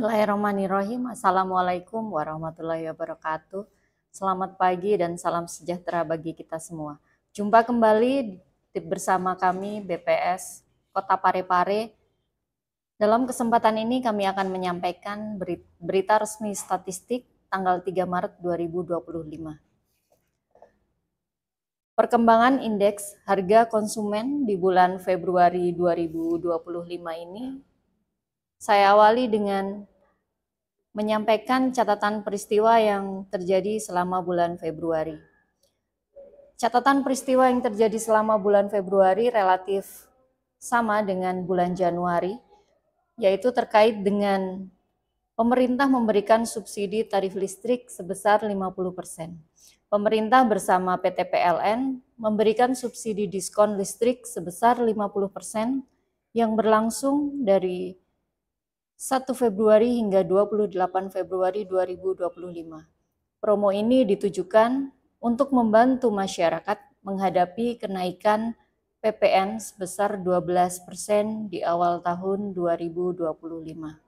Bismillahirrahmanirrahim. Assalamualaikum warahmatullahi wabarakatuh. Selamat pagi dan salam sejahtera bagi kita semua. Jumpa kembali bersama kami BPS Kota Parepare. Dalam kesempatan ini kami akan menyampaikan berita resmi statistik tanggal 3 Maret 2025. Perkembangan indeks harga konsumen di bulan Februari 2025 ini saya awali dengan menyampaikan catatan peristiwa yang terjadi selama bulan Februari. Catatan peristiwa yang terjadi selama bulan Februari relatif sama dengan bulan Januari, yaitu terkait dengan pemerintah memberikan subsidi tarif listrik sebesar 50%. Pemerintah bersama PT PLN memberikan subsidi diskon listrik sebesar 50% yang berlangsung dari 1 Februari hingga 28 Februari 2025. Promo ini ditujukan untuk membantu masyarakat menghadapi kenaikan PPN sebesar 12% di awal tahun 2025.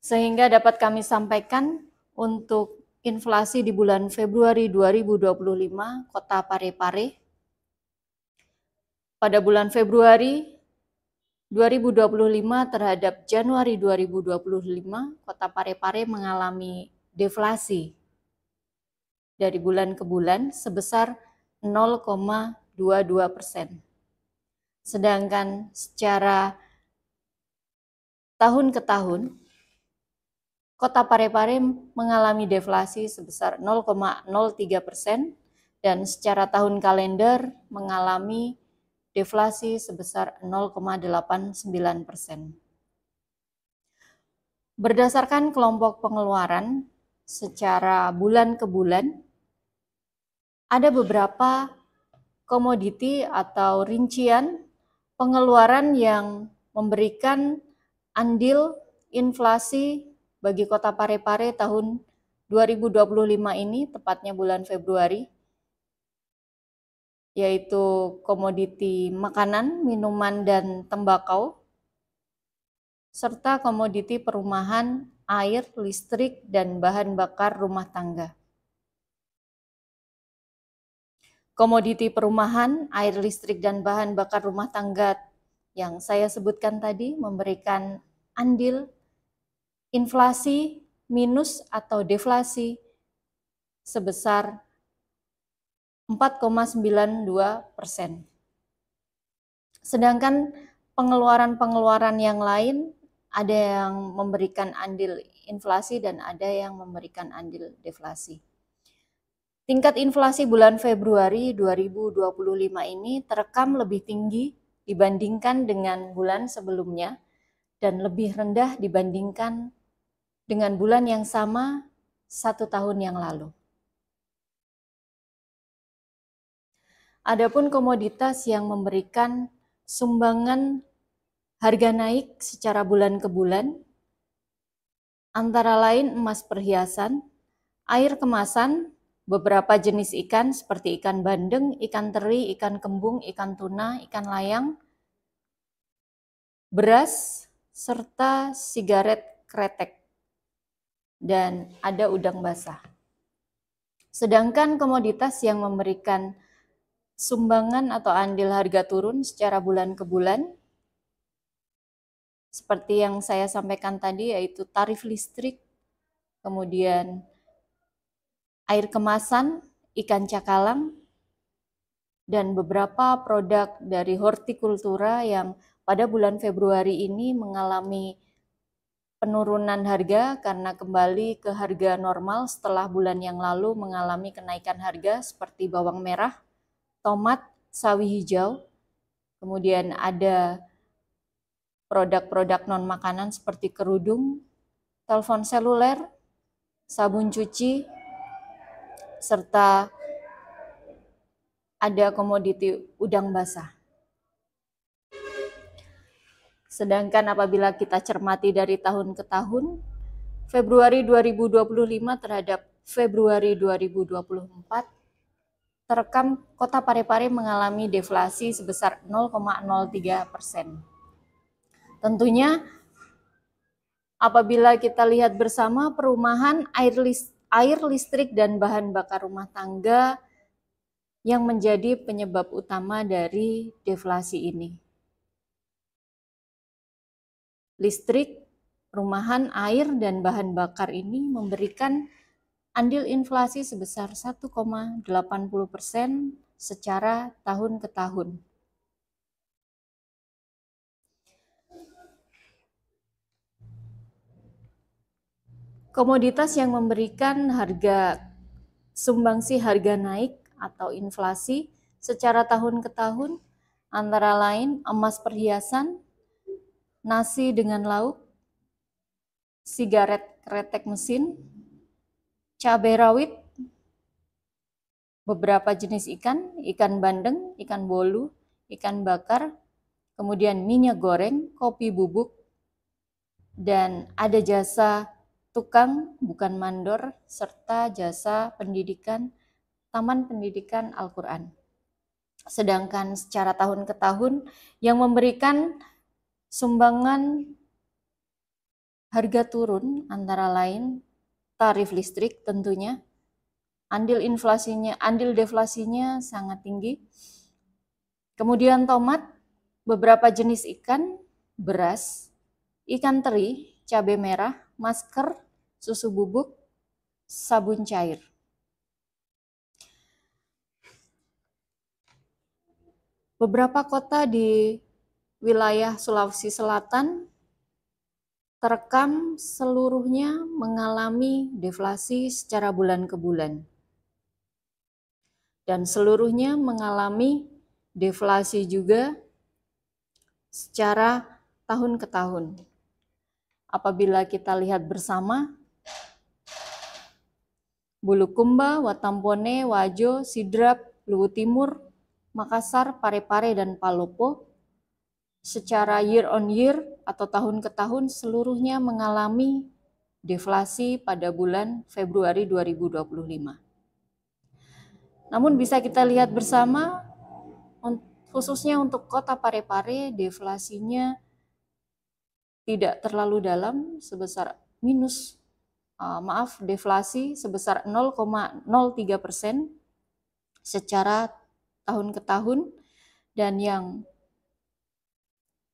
Sehingga dapat kami sampaikan untuk inflasi di bulan Februari 2025 Kota Parepare. Pada bulan Februari 2025 terhadap Januari 2025, Kota Parepare mengalami deflasi dari bulan ke bulan sebesar 0,22%. Sedangkan secara tahun ke tahun, Kota Parepare mengalami deflasi sebesar 0,03% dan secara tahun kalender mengalami deflasi sebesar 0,89%. Berdasarkan kelompok pengeluaran secara bulan ke bulan, ada beberapa komoditi atau rincian pengeluaran yang memberikan andil inflasi bagi Kota Parepare tahun 2025 ini, tepatnya bulan Februari, yaitu komoditi makanan, minuman, dan tembakau, serta komoditi perumahan, air, listrik, dan bahan bakar rumah tangga. Komoditi perumahan, air, listrik, dan bahan bakar rumah tangga yang saya sebutkan tadi memberikan andil inflasi minus atau deflasi sebesar 4,92%. Sedangkan pengeluaran-pengeluaran yang lain ada yang memberikan andil inflasi dan ada yang memberikan andil deflasi. Tingkat inflasi bulan Februari 2025 ini terekam lebih tinggi dibandingkan dengan bulan sebelumnya dan lebih rendah dibandingkan dengan bulan yang sama 1 tahun yang lalu. Adapun komoditas yang memberikan sumbangan harga naik secara bulan ke bulan, antara lain emas perhiasan, air kemasan, beberapa jenis ikan seperti ikan bandeng, ikan teri, ikan kembung, ikan tuna, ikan layang, beras, serta sigaret kretek, dan ada udang basah. Sedangkan komoditas yang memberikan sumbangan atau andil harga turun secara bulan ke bulan, seperti yang saya sampaikan tadi, yaitu tarif listrik, kemudian air kemasan, ikan cakalang, dan beberapa produk dari hortikultura yang pada bulan Februari ini mengalami penurunan harga karena kembali ke harga normal setelah bulan yang lalu mengalami kenaikan harga seperti bawang merah, tomat, sawi hijau, kemudian ada produk-produk non-makanan seperti kerudung, telepon seluler, sabun cuci, serta ada komoditi udang basah. Sedangkan apabila kita cermati dari tahun ke tahun, Februari 2025 terhadap Februari 2024, terekam Kota Parepare mengalami deflasi sebesar 0,03%. Tentunya Apabila kita lihat bersama, perumahan, air listrik dan bahan bakar rumah tangga yang menjadi penyebab utama dari deflasi ini. Listrik, rumahan, air, dan bahan bakar ini memberikan andil inflasi sebesar 1,80% secara tahun ke tahun. Komoditas yang memberikan sumbangsi harga naik atau inflasi secara tahun ke tahun antara lain emas perhiasan, nasi dengan lauk, sigaret kretek mesin, cabai rawit, beberapa jenis ikan bandeng, ikan bolu, ikan bakar, kemudian minyak goreng, kopi bubuk, dan ada jasa tukang bukan mandor, serta jasa pendidikan, Taman Pendidikan Al-Quran. Sedangkan secara tahun ke tahun yang memberikan sumbangan harga turun antara lain tarif listrik tentunya, andil deflasinya sangat tinggi. Kemudian tomat, beberapa jenis ikan, beras, ikan teri, cabai merah, masker, susu bubuk, sabun cair. Beberapa kota di wilayah Sulawesi Selatan terekam seluruhnya mengalami deflasi secara bulan ke bulan. Dan seluruhnya mengalami deflasi juga secara tahun ke tahun. Apabila kita lihat bersama, Bulukumba, Watampone, Wajo, Sidrap, Luwu Timur, Makassar, Parepare, dan Palopo secara year on year atau tahun ke tahun seluruhnya mengalami deflasi pada bulan Februari 2025. Namun bisa kita lihat bersama, khususnya untuk kota Parepare, deflasinya tidak terlalu dalam sebesar deflasi sebesar 0,03% secara tahun ke tahun, dan yang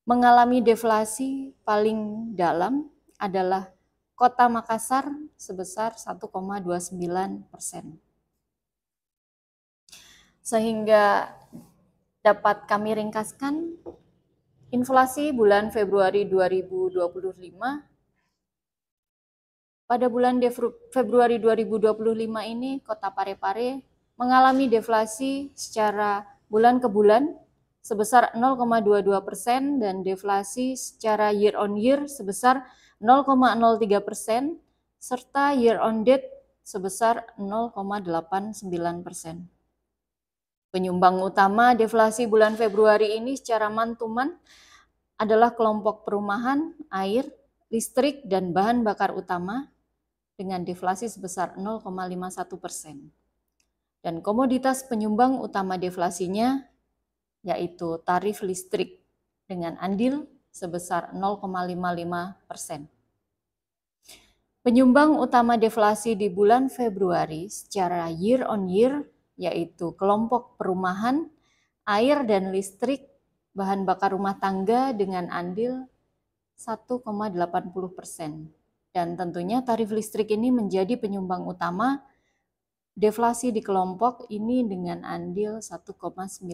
mengalami deflasi paling dalam adalah kota Makassar sebesar 1,29%. Sehingga dapat kami ringkaskan, inflasi bulan Februari 2025, pada bulan Februari 2025 ini kota Parepare mengalami deflasi secara bulan ke bulan sebesar 0,22% dan deflasi secara year on year sebesar 0,03% serta year on date sebesar 0,89%. Penyumbang utama deflasi bulan Februari ini secara man-to-man adalah kelompok perumahan, air, listrik, dan bahan bakar utama dengan deflasi sebesar 0,51%. Dan komoditas penyumbang utama deflasinya yaitu tarif listrik dengan andil sebesar 0,55%. Penyumbang utama deflasi di bulan Februari secara year on year yaitu kelompok perumahan, air dan listrik, bahan bakar rumah tangga dengan andil 1,80%. Dan tentunya tarif listrik ini menjadi penyumbang utama deflasi di kelompok ini dengan andil 1,94%.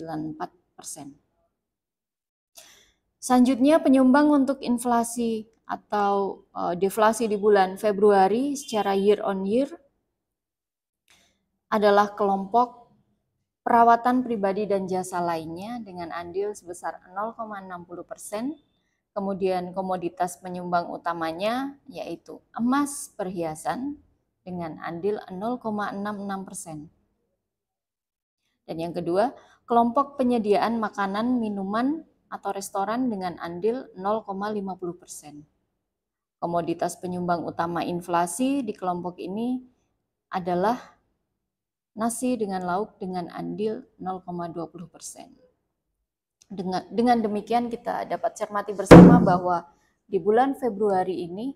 Selanjutnya penyumbang untuk inflasi atau deflasi di bulan Februari secara year on year adalah kelompok perawatan pribadi dan jasa lainnya dengan andil sebesar 0,60%. Kemudian komoditas penyumbang utamanya yaitu emas perhiasan dengan andil 0,66%. Dan yang kedua, kelompok penyediaan makanan, minuman, atau restoran dengan andil 0,50%. Komoditas penyumbang utama inflasi di kelompok ini adalah nasi dengan lauk dengan andil 0,20%. Dengan demikian kita dapat cermati bersama bahwa di bulan Februari ini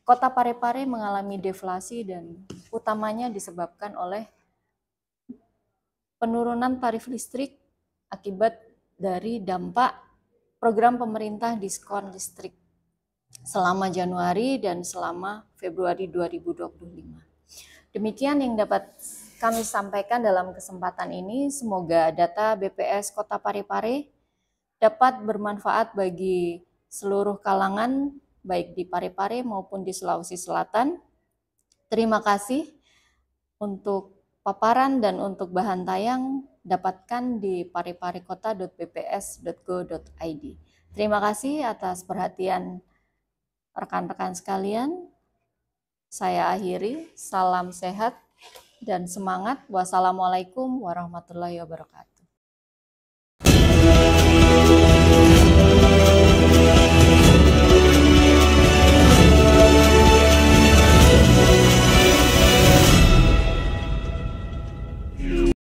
Kota Parepare mengalami deflasi dan utamanya disebabkan oleh penurunan tarif listrik akibat dari dampak program pemerintah diskon listrik selama Januari dan selama Februari 2025. Demikian yang dapat kami sampaikan dalam kesempatan ini. Semoga data BPS Kota Parepare dapat bermanfaat bagi seluruh kalangan, baik di Parepare maupun di Sulawesi Selatan. Terima kasih untuk paparan dan untuk bahan tayang dapatkan di pareparekota.bps.go.id. Terima kasih atas perhatian rekan-rekan sekalian. Saya akhiri, salam sehat dan semangat. Wassalamualaikum warahmatullahi wabarakatuh.